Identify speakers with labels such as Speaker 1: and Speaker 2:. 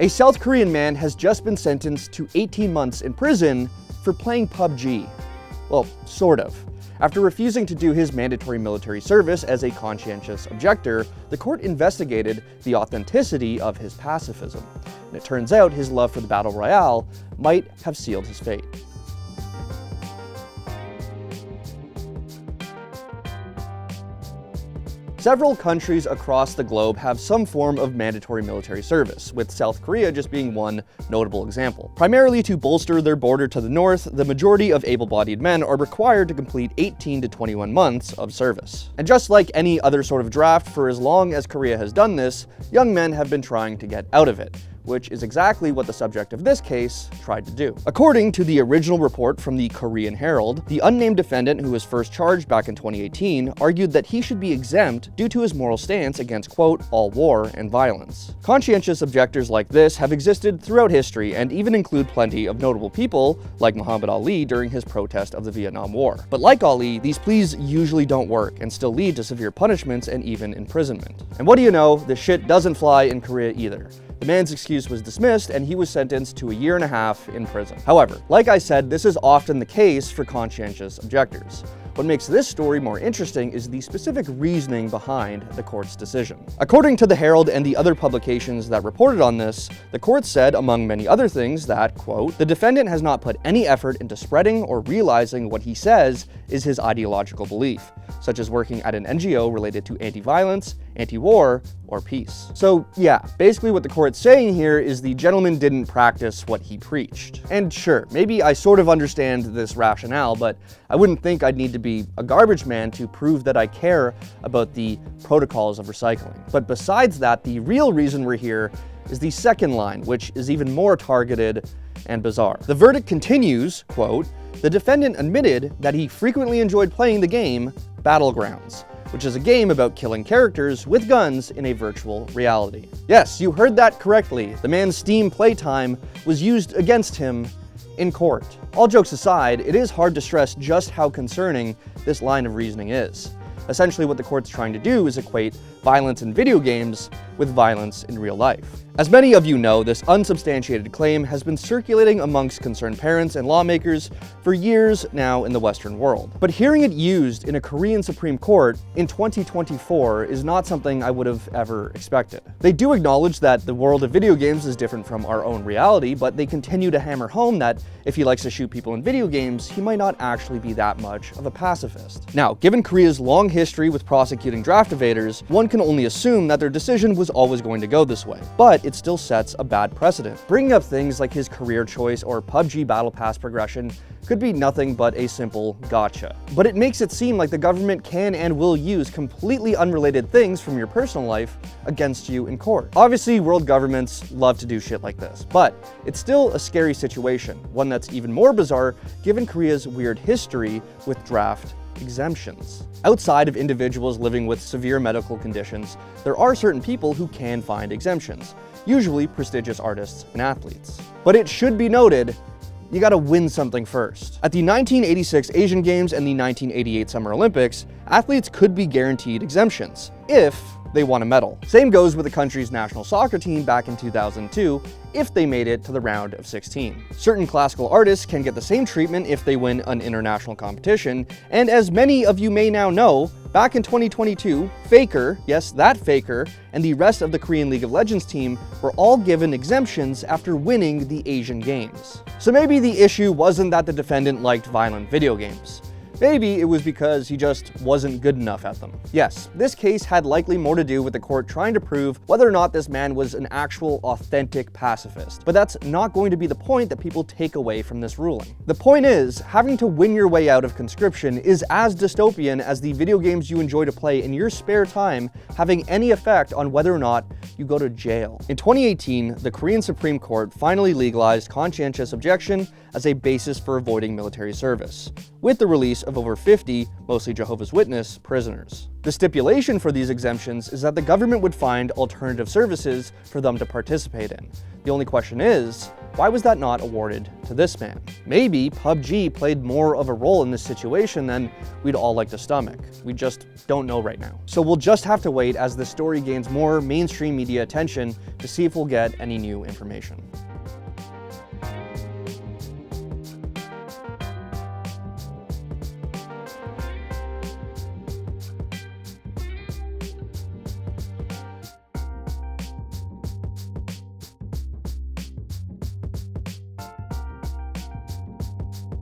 Speaker 1: A South Korean man has just been sentenced to 18 months in prison for playing PUBG. Well, sort of. After refusing to do his mandatory military service as a conscientious objector, the court investigated the authenticity of his pacifism. And it turns out his love for the battle royale might have sealed his fate. Several countries across the globe have some form of mandatory military service, with South Korea just being one notable example. Primarily to bolster their border to the north, the majority of able-bodied men are required to complete 18 to 21 months of service. And just like any other sort of draft, for as long as Korea has done this, young men have been trying to get out of it, which is exactly what the subject of this case tried to do. According to the original report from the Korean Herald, the unnamed defendant who was first charged back in 2018 argued that he should be exempt due to his moral stance against, quote, all war and violence. Conscientious objectors like this have existed throughout history and even include plenty of notable people, like Muhammad Ali during his protest of the Vietnam War. But like Ali, these pleas usually don't work and still lead to severe punishments and even imprisonment. And what do you know, this shit doesn't fly in Korea either. The man's excuse was dismissed and he was sentenced to 1.5 years in prison. However, like I said, this is often the case for conscientious objectors. What makes this story more interesting is the specific reasoning behind the court's decision. According to the Herald and the other publications that reported on this, the court said, among many other things, that, quote, the defendant has not put any effort into spreading or realizing what he says is his ideological belief, such as working at an NGO related to anti-violence, anti-war, or peace. So yeah, basically what the court's saying here is the gentleman didn't practice what he preached. And sure, maybe I sort of understand this rationale, but I wouldn't think I'd need to be a garbage man to prove that I care about the protocols of recycling. But besides that, the real reason we're here is the second line, which is even more targeted and bizarre. The verdict continues, quote, the defendant admitted that he frequently enjoyed playing the game Battlegrounds, which is a game about killing characters with guns in a virtual reality. Yes, you heard that correctly. The man's Steam playtime was used against him in court. All jokes aside, it is hard to stress just how concerning this line of reasoning is. Essentially, what the court's trying to do is equate violence in video games with violence in real life. As many of you know, this unsubstantiated claim has been circulating amongst concerned parents and lawmakers for years now in the Western world. But hearing it used in a Korean Supreme Court in 2024 is not something I would have ever expected. They do acknowledge that the world of video games is different from our own reality, but they continue to hammer home that if he likes to shoot people in video games, he might not actually be that much of a pacifist. Now, given Korea's long history with prosecuting draft evaders, one can only assume that their decision was always going to go this way. But it still sets a bad precedent. Bringing up things like his career choice or PUBG Battle Pass progression could be nothing but a simple gotcha. But it makes it seem like the government can and will use completely unrelated things from your personal life against you in court. Obviously, world governments love to do shit like this, but it's still a scary situation, one that's even more bizarre given Korea's weird history with draft exemptions. Outside of individuals living with severe medical conditions, there are certain people who can find exemptions, usually prestigious artists and athletes. But it should be noted, you gotta win something first. At the 1986 Asian Games and the 1988 Summer Olympics, athletes could be guaranteed exemptions if they won a medal. Same goes with the country's national soccer team back in 2002 if they made it to the round of 16. Certain classical artists can get the same treatment if they win an international competition, and as many of you may now know, back in 2022, Faker, yes, that Faker, and the rest of the Korean League of Legends team were all given exemptions after winning the Asian Games. So maybe the issue wasn't that the defendant liked violent video games. Maybe it was because he just wasn't good enough at them. Yes, this case had likely more to do with the court trying to prove whether or not this man was an actual authentic pacifist. But that's not going to be the point that people take away from this ruling. The point is, having to win your way out of conscription is as dystopian as the video games you enjoy to play in your spare time having any effect on whether or not you go to jail. In 2018, the Korean Supreme Court finally legalized conscientious objection as a basis for avoiding military service, with the release of over 50, mostly Jehovah's Witness, prisoners. The stipulation for these exemptions is that the government would find alternative services for them to participate in. The only question is, Why was that not awarded to this man? Maybe PUBG played more of a role in this situation than we'd all like to stomach. We just don't know right now. So we'll just have to wait as the story gains more mainstream media attention to see if we'll get any new information.